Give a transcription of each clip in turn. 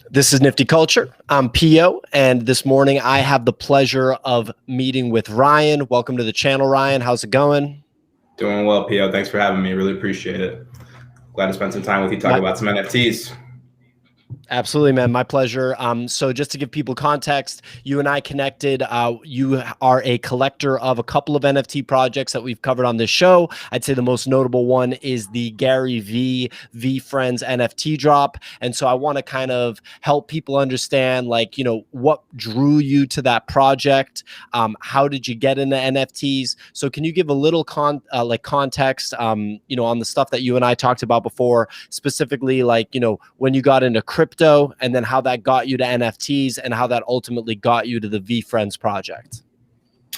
This is Nifty Culture. I'm Pio, and this morning I have the pleasure of meeting with Ryan. Welcome to the channel, Ryan. How's it going? Doing well, Pio. Thanks for having me. Really appreciate it. Glad to spend some time with you, talk about some NFTs. Absolutely, man. My pleasure. So just to give people context, you and I connected. You are a collector of a couple of NFT projects that we've covered on this show. I'd say the most notable one is the Gary V VeeFriends NFT drop. And so I want to kind of help people understand, like, what drew you to that project? How did you get into NFTs? So can you give a little context, on the stuff that you and I talked about before, specifically, like, when you got into crypto, and then how that got you to NFTs and how that ultimately got you to the VeeFriends project?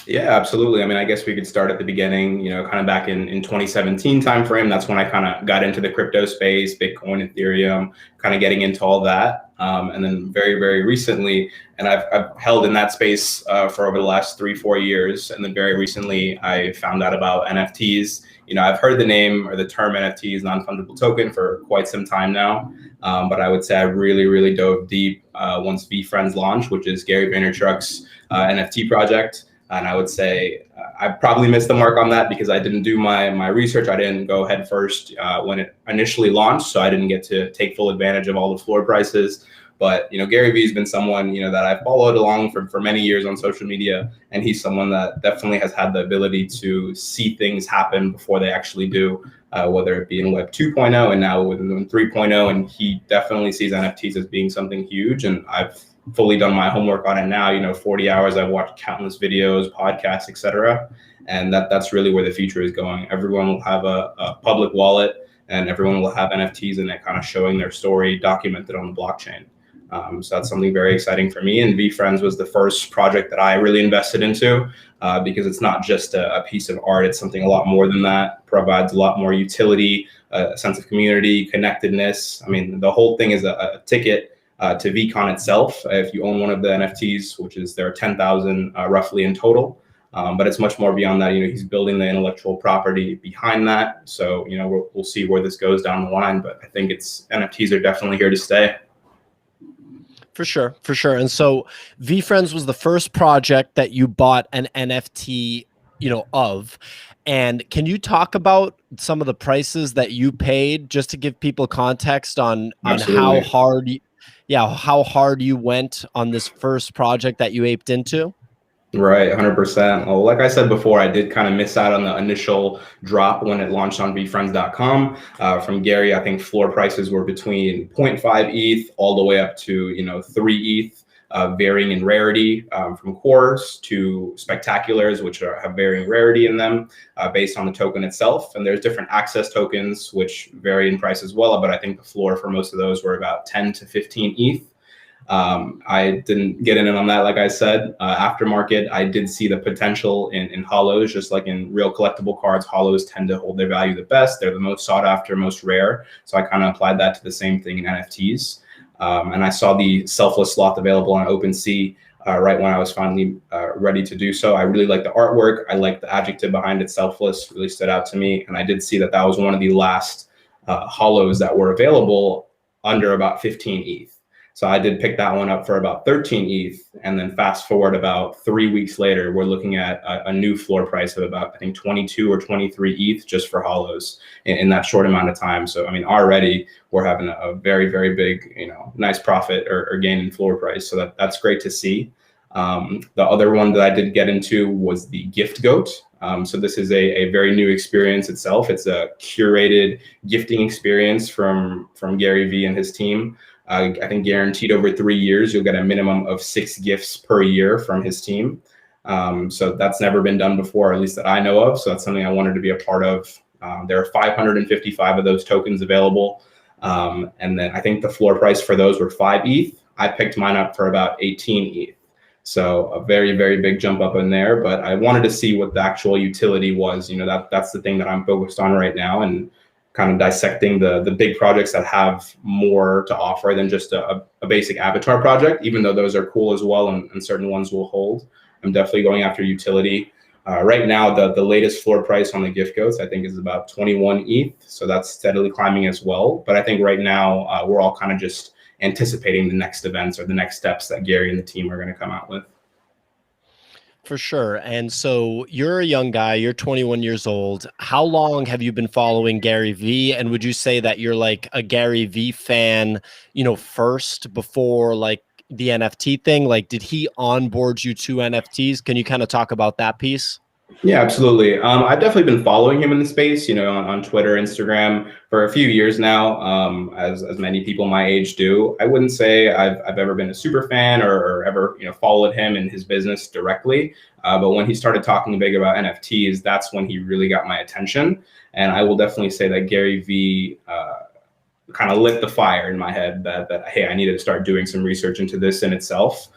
Yeah, absolutely. I mean, I guess we could start at the beginning, kind of back in 2017 timeframe. That's when I kind of got into the crypto space, Bitcoin, Ethereum, kind of getting into all that. And then very, very recently, and I've held in that space for over the last 3-4 years. And then very recently, I found out about NFTs. I've heard the name or the term NFTs, non-fungible token, for quite some time now. But I would say I really, really dove deep once VeeFriends launched, which is Gary Vaynerchuk's NFT project. And I would say I probably missed the mark on that because I didn't do my research. I didn't go head first when it initially launched, so I didn't get to take full advantage of all the floor prices. But Gary Vee has been someone that I've followed along for many years on social media, and he's someone that definitely has had the ability to see things happen before they actually do, whether it be in Web 2.0 and now within 3.0. And he definitely sees NFTs as being something huge, and I've fully done my homework on it now. 40 hours, I've watched countless videos, podcasts, etc. And that's really where the future is going. Everyone will have a public wallet, and everyone will have NFTs in it, kind of showing their story documented on the blockchain. So that's something very exciting for me. And VeeFriends was the first project that I really invested into because it's not just a piece of art. It's something a lot more than that. Provides a lot more utility, a sense of community, connectedness. I mean, the whole thing is a ticket to VeeCon itself. If you own one of the NFTs, which is there are 10,000 roughly in total. But it's much more beyond that. He's building the intellectual property behind that. So, we'll see where this goes down the line. But I think NFTs are definitely here to stay. For sure. And so VeeFriends was the first project that you bought an NFT, of. And can you talk about some of the prices that you paid, just to give people context on how hard you went on this first project that you aped into? Right, 100%. Well, like I said before, I did kind of miss out on the initial drop when it launched on VeeFriends.com. From Gary, I think floor prices were between 0.5 ETH all the way up to 3 ETH, varying in rarity, from cores to spectaculars, which have varying rarity in them based on the token itself. And there's different access tokens, which vary in price as well. But I think the floor for most of those were about 10 to 15 ETH. I didn't get in on that. Like I said, aftermarket, I did see the potential in hollows. Just like in real collectible cards, hollows tend to hold their value the best. They're the most sought after, most rare. So I kind of applied that to the same thing in NFTs. And I saw the selfless sloth available on OpenSea right when I was finally ready to do so. I really like the artwork. I like the adjective behind it, selfless, really stood out to me. And I did see that was one of the last hollows that were available under about 15 ETH. So I did pick that one up for about 13 ETH. And then fast forward about 3 weeks later, we're looking at a new floor price of about, I think, 22 or 23 ETH just for hollows in that short amount of time. So, I mean, already we're having a very, very big, nice profit or gain in floor price. So that's great to see. The other one that I did get into was the Gift Goat. So this is a very new experience itself. It's a curated gifting experience from Gary Vee and his team. I think guaranteed over 3 years, you'll get a minimum of 6 gifts per year from his team. So that's never been done before, at least that I know of. So that's something I wanted to be a part of. There are 555 of those tokens available. And then I think the floor price for those were 5 ETH. I picked mine up for about 18 ETH. So a very, very big jump up in there. But I wanted to see what the actual utility was. That's the thing that I'm focused on right now. And kind of dissecting the big projects that have more to offer than just a basic avatar project, even though those are cool as well, and certain ones will hold. I'm definitely going after utility. Right now, the latest floor price on the gift goats, I think, is about 21 ETH. So that's steadily climbing as well. But I think right now, we're all kind of just anticipating the next events or the next steps that Gary and the team are going to come out with. For sure. And so you're a young guy, you're 21 years old. How long have you been following Gary Vee? And would you say that you're like a Gary Vee fan, first before like the NFT thing? Like, did he onboard you to NFTs? Can you kind of talk about that piece? Yeah, absolutely. I've definitely been following him in the space, on Twitter, Instagram for a few years now, as many people my age do. I wouldn't say I've ever been a super fan or ever, followed him and his business directly. But when he started talking big about NFTs, that's when he really got my attention. And I will definitely say that Gary Vee kind of lit the fire in my head that, hey, I needed to start doing some research into this in itself.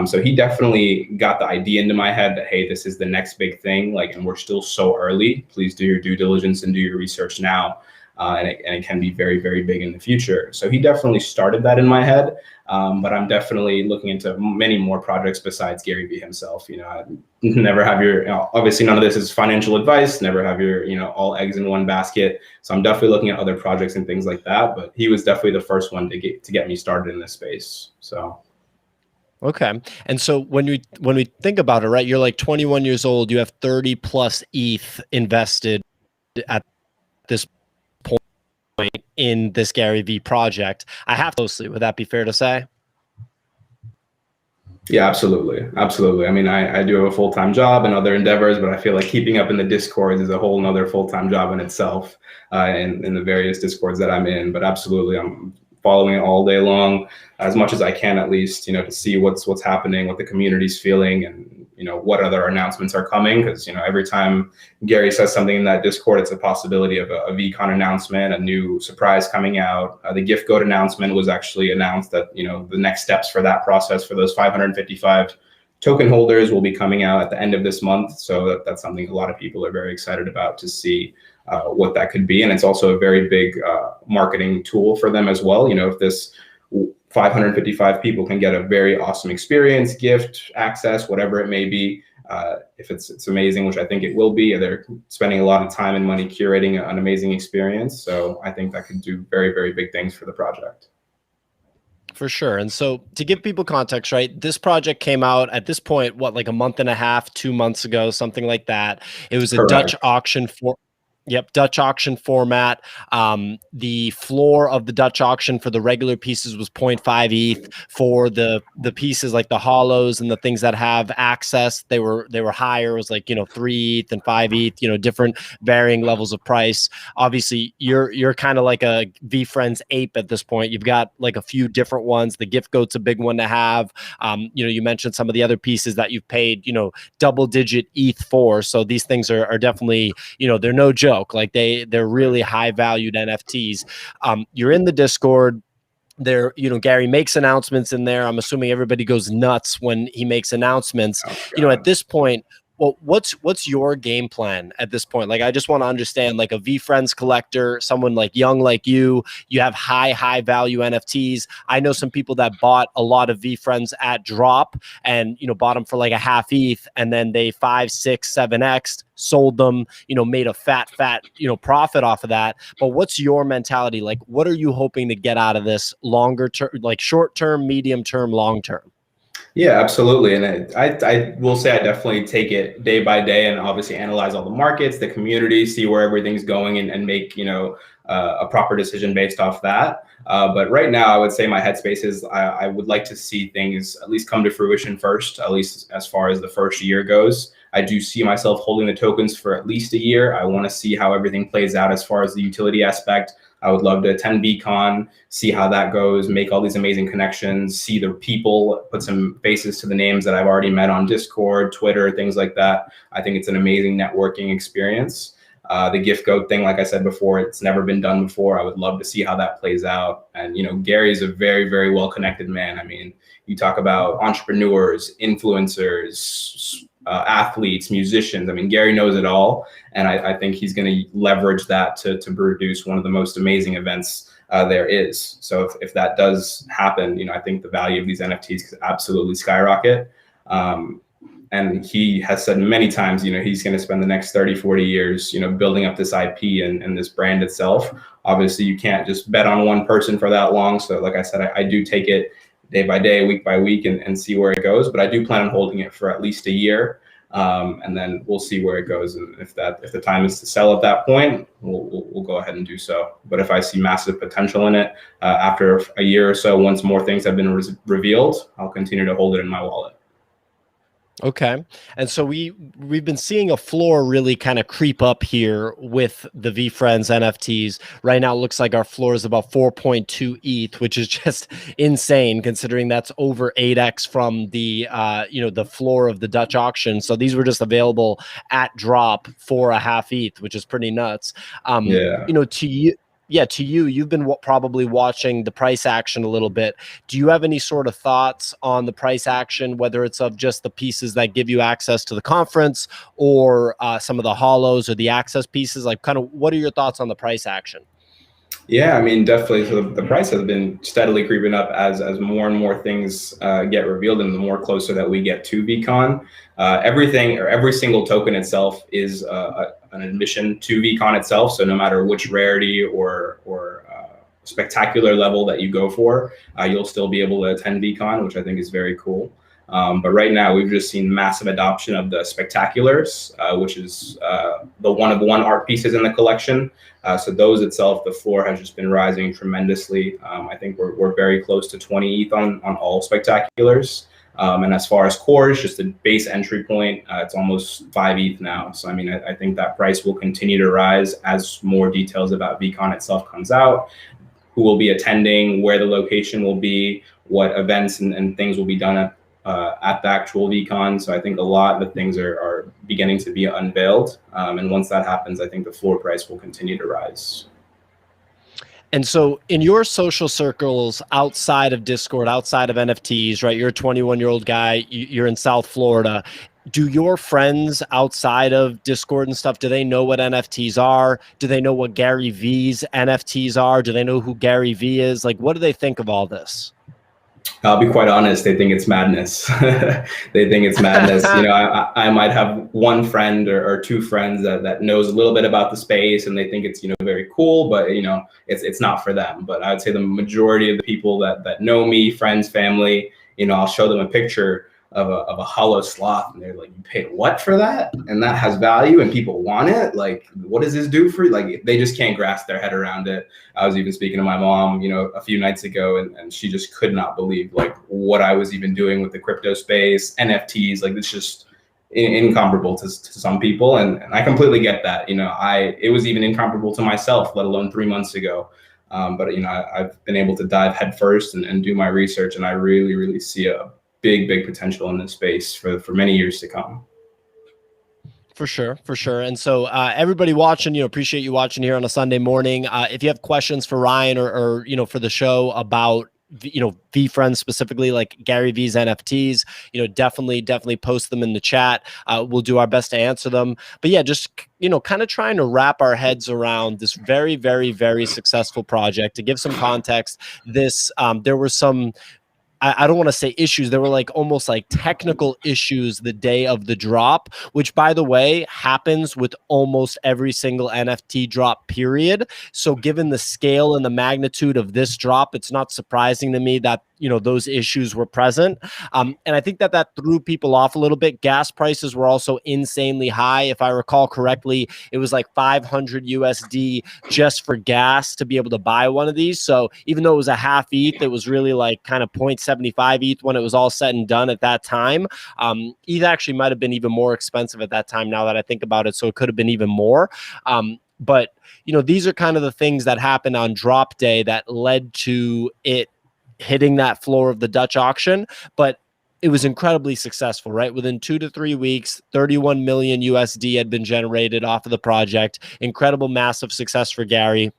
So he definitely got the idea into my head that, hey, this is the next big thing. Like, and we're still so early. Please do your due diligence and do your research now. And it can be very, very big in the future. So he definitely started that in my head. But I'm definitely looking into many more projects besides Gary Vee himself. Never have your, obviously none of this is financial advice, never have your, all eggs in one basket. So I'm definitely looking at other projects and things like that. But he was definitely the first one to get me started in this space. So. Okay. And so when we think about it, right, you're like 21 years old, you have 30 plus ETH invested at this point in this Gary Vee project. I have to closely, would that be fair to say? Yeah, absolutely. Absolutely. I mean, I do have a full-time job and other endeavors, but I feel like keeping up in the Discords is a whole nother full-time job in itself, in the various Discords that I'm in. But absolutely, I'm following it all day long, as much as I can, at least, to see what's happening, what the community's feeling, and what other announcements are coming. Because every time Gary says something in that Discord, it's a possibility of a VCon announcement, a new surprise coming out. The gift code announcement was actually announced that the next steps for that process for those 555 token holders will be coming out at the end of this month. So that's something a lot of people are very excited about to see what that could be. And it's also a very big marketing tool for them as well. If this 555 people can get a very awesome experience, gift, access, whatever it may be, if it's amazing, which I think it will be, they're spending a lot of time and money curating an amazing experience. So I think that could do very, very big things for the project. For sure. And so to give people context, right, this project came out at this point, what, like a month and a half, 2 months ago, something like that. It was a Correct. Dutch auction for Yep, Dutch auction format. The floor of the Dutch auction for the regular pieces was 0.5 ETH. For the pieces like the hollows and the things that have access, they were higher. It was like 3 ETH and 5 ETH. Different varying levels of price. Obviously, you're kind of like a VeeFriends ape at this point. You've got like a few different ones. The gift goat's a big one to have. You mentioned some of the other pieces that you've paid double-digit ETH for. So these things are definitely they're no joke. Like they're really high valued NFTs. You're in the Discord there. Gary makes announcements in there. I'm assuming everybody goes nuts when he makes announcements. At this point, well, what's your game plan at this point? Like, I just want to understand, like a VeeFriends collector, someone like young like you have high value NFTs. I know some people that bought a lot of VeeFriends at drop and bought them for like a half ETH, and then they 5, 6, 7x sold them, made a fat profit off of that. But what's your mentality? Like, what are you hoping to get out of this longer term, like short term, medium term, long term? Yeah, absolutely. And I will say I definitely take it day by day and obviously analyze all the markets, the community, see where everything's going, and make, a proper decision based off that. But right now, I would say my headspace is I would like to see things at least come to fruition first, at least as far as the first year goes. I do see myself holding the tokens for at least a year. I want to see how everything plays out as far as the utility aspect. I would love to attend VCon, see how that goes, make all these amazing connections, see the people, put some faces to the names that I've already met on Discord, Twitter, things like that. I think it's an amazing networking experience. The gift code thing, like I said before, it's never been done before. I would love to see how that plays out. And, Gary is a very, very well-connected man. I mean, you talk about entrepreneurs, influencers, athletes, musicians. I mean, Gary knows it all. And I think he's going to leverage that to produce one of the most amazing events there is. So if that does happen, I think the value of these NFTs could absolutely skyrocket. And he has said many times, he's going to spend the next 30, 40 years, building up this IP and this brand itself. Obviously, you can't just bet on one person for that long. So like I said, I do take it day by day, week by week, and see where it goes. But I do plan on holding it for at least a year. And then we'll see where it goes. And if the time is to sell at that point, we'll go ahead and do so. But if I see massive potential in it after a year or so, once more things have been revealed, I'll continue to hold it in my wallet. Okay. And so we've been seeing a floor really kind of creep up here with the VeeFriends NFTs. Right now, it looks like our floor is about 4.2 ETH, which is just insane considering that's over 8x from the the floor of the Dutch auction. So these were just available at drop for a half ETH, which is pretty nuts. Yeah. To you. Yeah, to you, you've been probably watching the price action a little bit. Do you have any sort of thoughts on the price action, whether it's of just the pieces that give you access to the conference or some of the hollows or the access pieces? Like, kind of, what are your thoughts on the price action? Yeah, I mean, definitely. So the price has been steadily creeping up as more and more things get revealed, and the more closer that we get to VCon. Everything or every single token itself is an admission to VCon itself. So no matter which rarity or spectacular level that you go for, you'll still be able to attend VCon, which I think is very cool. But right now, we've just seen massive adoption of the spectaculars, which is the one-of-one art pieces in the collection. So those itself, the floor has just been rising tremendously. I think we're very close to 20 ETH on all spectaculars. And as far as cores, just the base entry point, it's almost 5 ETH now. So I mean, I think that price will continue to rise as more details about VCon itself comes out. Who will be attending, where the location will be, what events and things will be done at the actual VCon. So I think a lot of the things are beginning to be unveiled. And once that happens, I think the floor price will continue to rise. And so in your social circles outside of Discord, outside of NFTs, right? You're a 21-year-old guy, you're in South Florida. Do your friends outside of Discord and stuff, do they know what NFTs are? Do they know what Gary V's NFTs are? Do they know who Gary V is? Like, what do they think of all this? I'll be quite honest, they think it's madness. They think it's madness. I might have one friend or two friends that knows a little bit about the space, and they think it's, very cool, but it's not for them. But I would say the majority of the people that know me, friends, family, I'll show them a picture of a hollow sloth, and they're like, "You paid what for that? And that has value, and people want it. Like, what does this do for you?" Like, they just can't grasp their head around it. I was even speaking to my mom, a few nights ago, and she just could not believe like what I was even doing with the crypto space, NFTs. Like, it's just incomparable to some people, and I completely get that. It was even incomparable to myself, let alone 3 months ago. But I've been able to dive headfirst and do my research, and I really, really see a big potential in this space for many years to come. For sure. And so everybody watching, appreciate you watching here on a Sunday morning. If you have questions for Ryan or for the show about VeeFriends specifically, like Gary V's NFTs, definitely post them in the chat. We'll do our best to answer them. But yeah, just kind of trying to wrap our heads around this very, very, very successful project. To give some context, this there were some, I don't want to say issues. There were like almost like technical issues the day of the drop, which, by the way, happens with almost every single NFT drop, period. So given the scale and the magnitude of this drop, it's not surprising to me that those issues were present. And I think that threw people off a little bit. Gas prices were also insanely high. If I recall correctly, it was like 500 USD just for gas to be able to buy one of these. So even though it was a half ETH, it was really like kind of 0.75 ETH when it was all said and done at that time. ETH actually might have been even more expensive at that time now that I think about it. So it could have been even more. But these are kind of the things that happened on drop day that led to it hitting that floor of the Dutch auction. But it was incredibly successful, right? Within 2 to 3 weeks, 31 million USD had been generated off of the project. Incredible, massive success for Gary.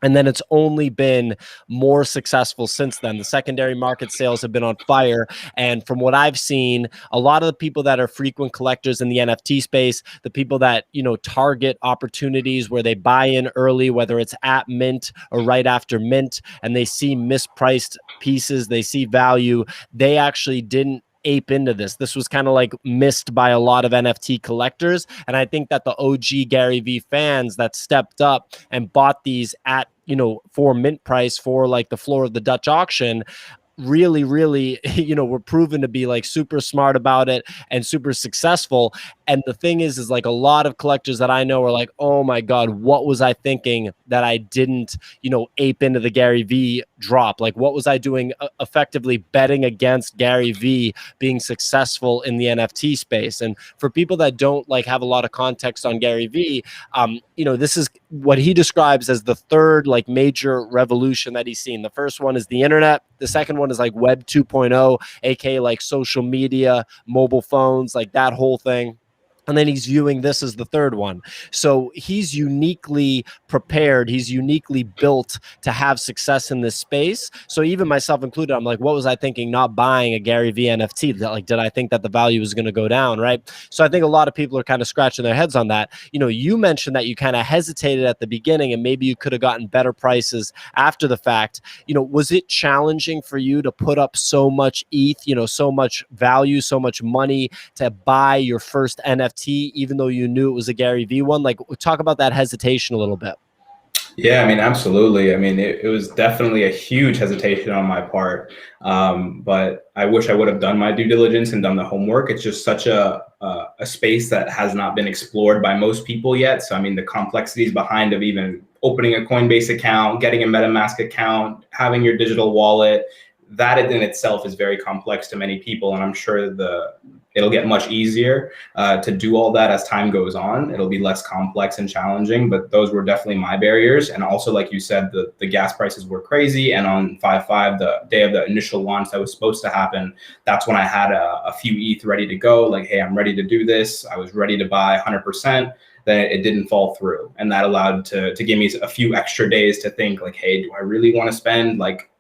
And then it's only been more successful since then. The secondary market sales have been on fire. And from what I've seen, a lot of the people that are frequent collectors in the NFT space, the people that, target opportunities where they buy in early, whether it's at mint or right after mint, and they see mispriced pieces, they see value, they actually didn't ape into this. This was kind of like missed by a lot of NFT collectors. And I think that the OG Gary V fans that stepped up and bought these at, you know, for mint price for like the floor of the Dutch auction, really, you know, were proven to be like super smart about it and super successful. And the thing is like a lot of collectors that I know are like, oh my God, what was I thinking that I didn't, you know, ape into the Gary V drop? Like, what was I doing effectively betting against Gary V being successful in the NFT space? And for people that don't like have a lot of context on Gary V, you know, this is what he describes as the third like major revolution that he's seen. The first one is the internet. The second one is like Web 2.0, aka like social media, mobile phones, like that whole thing. And then he's viewing this as the third one. So he's uniquely prepared. He's uniquely built to have success in this space. So even myself included, I'm like, what was I thinking not buying a Gary V NFT? Like, did I think that the value was going to go down, right? So I think a lot of people are kind of scratching their heads on that. You know, you mentioned that you kind of hesitated at the beginning and maybe you could have gotten better prices after the fact. You know, was it challenging for you to put up so much ETH, you know, so much value, so much money to buy your first NFT, even though you knew it was a Gary V one? Like, talk about that hesitation a little bit. Yeah, I mean, absolutely. I mean, it was definitely a huge hesitation on my part. But I wish I would have done my due diligence and done the homework. It's just such a space that has not been explored by most people yet. So, I mean, the complexities behind of even opening a Coinbase account, getting a MetaMask account, having your digital wallet, that in itself is very complex to many people. And I'm sure it'll get much easier to do all that as time goes on. It'll be less complex and challenging, but those were definitely my barriers. And also, like you said, the gas prices were crazy. And on 5/5, the day of the initial launch that was supposed to happen, that's when I had a few ETH ready to go. Like, hey, I'm ready to do this. I was ready to buy 100%. Then it didn't fall through. And that allowed to give me a few extra days to think like, hey, do I really want to spend like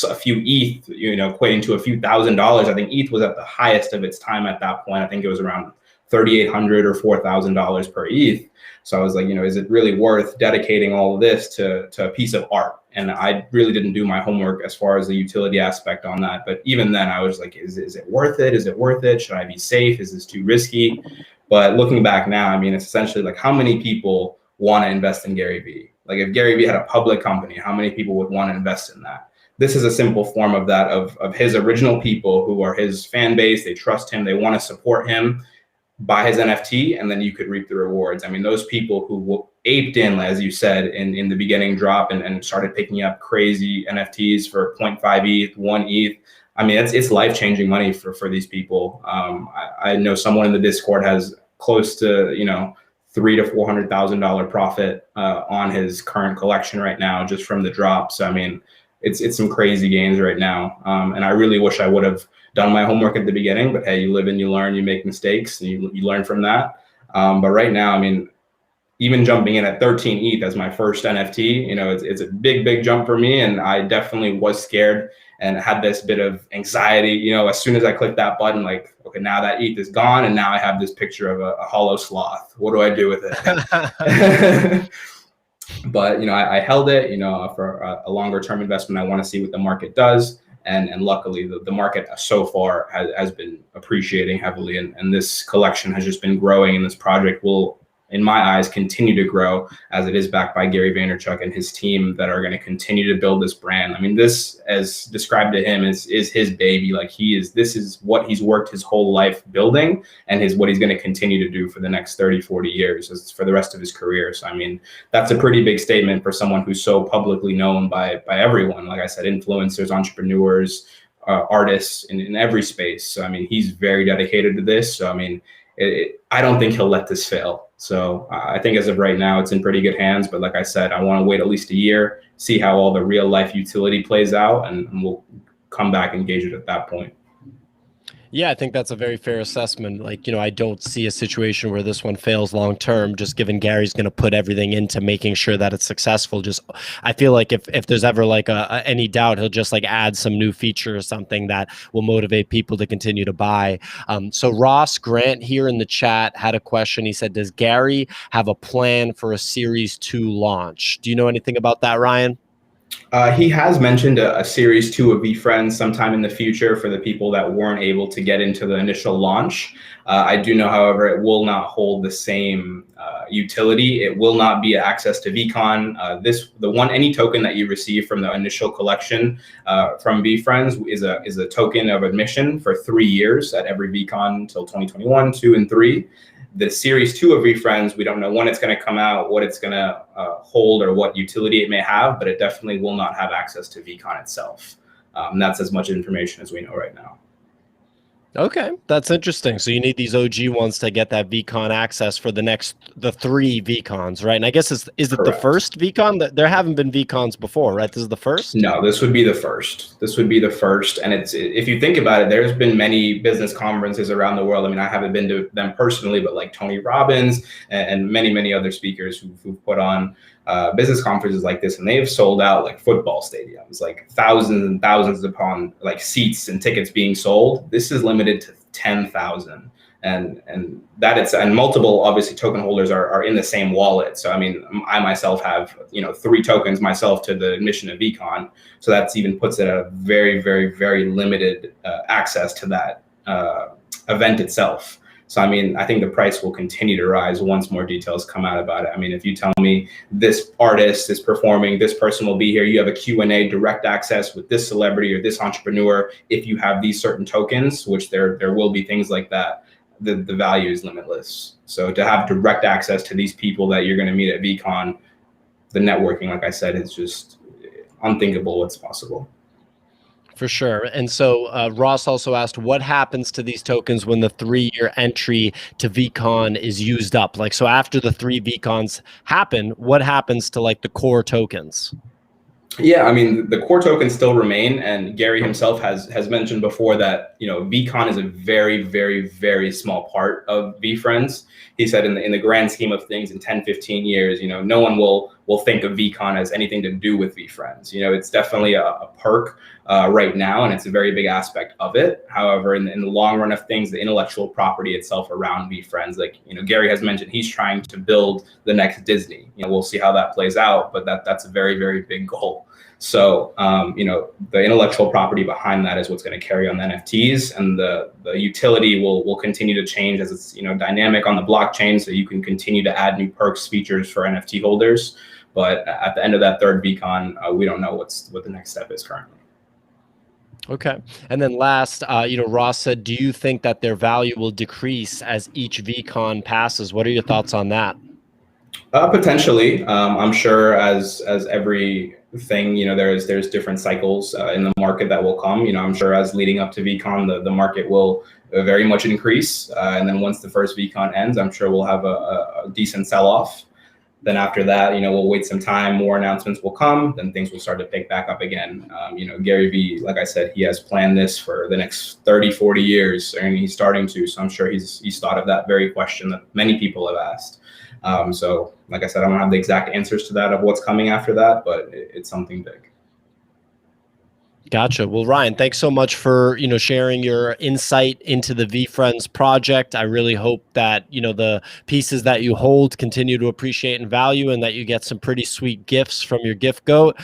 a few ETH, you know, equating to a few $1,000s. I think ETH was at the highest of its time at that point. I think it was around $3,800 or $4,000 per ETH. So I was like, you know, is it really worth dedicating all of this to a piece of art? And I really didn't do my homework as far as the utility aspect on that. But even then I was like, is it worth it? Is it worth it? Should I be safe? Is this too risky? But looking back now, I mean, it's essentially like, how many people want to invest in Gary Vee? Like, if Gary Vee had a public company, how many people would want to invest in that? This is a simple form of that, of his original people who are his fan base. They trust him. They want to support him. Buy his NFT, and then you could reap the rewards. I mean, those people who aped in, as you said, in the beginning drop and started picking up crazy NFTs for 0.5 ETH, 1 ETH. I mean, it's life-changing money for these people. I know someone in the Discord has close to, you know, $300,000 to $400,000 profit on his current collection right now, just from the drop. So I mean, it's some crazy gains right now. And I really wish I would have done my homework at the beginning, but hey, you live and you learn, you make mistakes, and you learn from that. But right now, I mean, even jumping in at 13 ETH as my first NFT, you know, it's a big jump for me. And I definitely was scared and had this bit of anxiety, you know, as soon as I clicked that button, like, okay, now that ETH is gone, and now I have this picture of a hollow sloth. What do I do with it? But, you know, I held it, you know, for a longer term investment. I want to see what the market does. And luckily, the market so far has been appreciating heavily. And this collection has just been growing. And this project will, in my eyes, continue to grow, as it is backed by Gary Vaynerchuk and his team that are going to continue to build this brand. I mean, this, as described to him, is his baby. Like, this is what he's worked his whole life building, and what he's going to continue to do for the next 30, 40 years, for the rest of his career. So, I mean, that's a pretty big statement for someone who's so publicly known by everyone. Like I said, influencers, entrepreneurs, artists in every space. So, I mean, he's very dedicated to this. So, I mean, I don't think he'll let this fail. So I think as of right now, it's in pretty good hands. But like I said, I want to wait at least a year, see how all the real life utility plays out, and we'll come back and gauge it at that point. Yeah, I think that's a very fair assessment. Like, you know, I don't see a situation where this one fails long term, just given Gary's going to put everything into making sure that it's successful. Just, I feel like if there's ever like any doubt, he'll just like add some new feature or something that will motivate people to continue to buy. So Ross Grant here in the chat had a question. He said, does Gary have a plan for a Series 2 launch? Do you know anything about that, Ryan? He has mentioned a series 2 of VeeFriends sometime in the future for the people that weren't able to get into the initial launch. I do know, however, it will not hold the same utility. It will not be access to VeeCon. Any token that you receive from the initial collection from VeeFriends is a token of admission for 3 years at every VeeCon until 2021, 2, and 3. The series 2 of VeeFriends, we don't know when it's going to come out, what it's going to hold, or what utility it may have, but it definitely will not have access to VeeCon itself. That's as much information as we know right now. Okay, that's interesting. So you need these OG ones to get that VeeCon access for the 3 VeeCons, right? And I guess is it Correct. the first VeeCon? There haven't been VeeCons before, right? This is the first? No, this would be the first. This would be the first. And if you think about it, there's been many business conferences around the world. I mean, I haven't been to them personally, but like Tony Robbins and many, many other speakers who've put on business conferences like this, and they've sold out like football stadiums, like thousands and thousands upon like seats and tickets being sold. This is limited to 10,000. And multiple, obviously, token holders are in the same wallet. So I mean, I myself have 3 tokens myself to the admission of VeeCon. So that's even puts it at a very, very, very limited access to that event itself. So I mean, I think the price will continue to rise once more details come out about it. I mean, if you tell me this artist is performing, this person will be here, you have a Q&A direct access with this celebrity or this entrepreneur, if you have these certain tokens, which there will be things like that, the value is limitless. So to have direct access to these people that you're going to meet at VeeCon, the networking, like I said, is just unthinkable what's possible. For sure. And so Ross also asked, what happens to these tokens when the 3-year entry to VeeCon is used up? Like, so after the 3 VeeCons happen, what happens to like the core tokens? Yeah, I mean, the core tokens still remain, and Gary himself has mentioned before that VeeCon is a very, very, very small part of VeeFriends. He said in the grand scheme of things, in 10, 15 years, no one will think of VeeCon as anything to do with VeeFriends. It's definitely a perk right now, and it's a very big aspect of it. However, in the long run of things, the intellectual property itself around VeeFriends, like Gary has mentioned, he's trying to build the next Disney. We'll see how that plays out, but that's a very, very big goal. So, the intellectual property behind that is what's going to carry on the NFTs, and the utility will continue to change as it's, dynamic on the blockchain. So you can continue to add new perks, features for NFT holders. But at the end of that 3rd VeeCon, we don't know what the next step is currently. Okay. And then last, Ross said, do you think that their value will decrease as each VeeCon passes? What are your thoughts on that? Potentially. I'm sure as everything, there's different cycles in the market that will come. I'm sure as leading up to VeeCon, the market will very much increase. And then once the first VeeCon ends, I'm sure we'll have a decent sell-off. Then after that, we'll wait some time, more announcements will come, then things will start to pick back up again. Gary Vee, like I said, he has planned this for the next 30, 40 years, and he's starting to. So I'm sure he's thought of that very question that many people have asked. So like I said, I don't have the exact answers to that of what's coming after that, but it's something big. Gotcha. Well, Ryan, thanks so much for, sharing your insight into the VeeFriends project. I really hope that, the pieces that you hold continue to appreciate and value, and that you get some pretty sweet gifts from your gift goat.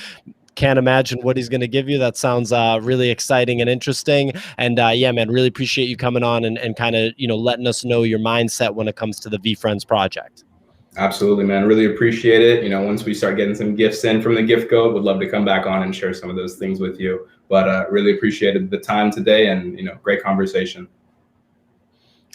Can't imagine what he's going to give you. That sounds really exciting and interesting. And yeah, man, really appreciate you coming on and kind of, letting us know your mindset when it comes to the VeeFriends project. Absolutely, man. Really appreciate it. Once we start getting some gifts in from the gift goat, would love to come back on and share some of those things with you. But really appreciated the time today, and great conversation.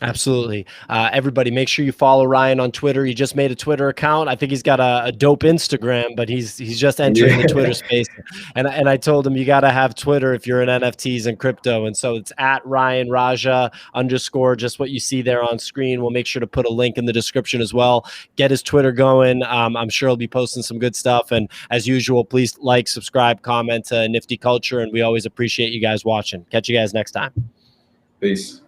Absolutely. Everybody, make sure you follow Ryan on Twitter. He just made a Twitter account. I think he's got a dope Instagram, but he's just entering the Twitter space. And I told him you got to have Twitter if you're in NFTs and crypto. And so it's at Ryan Raja _ just what you see there on screen. We'll make sure to put a link in the description as well. Get his Twitter going. I'm sure he'll be posting some good stuff. And as usual, please like, subscribe, comment to Nifty Culture. And we always appreciate you guys watching. Catch you guys next time. Peace.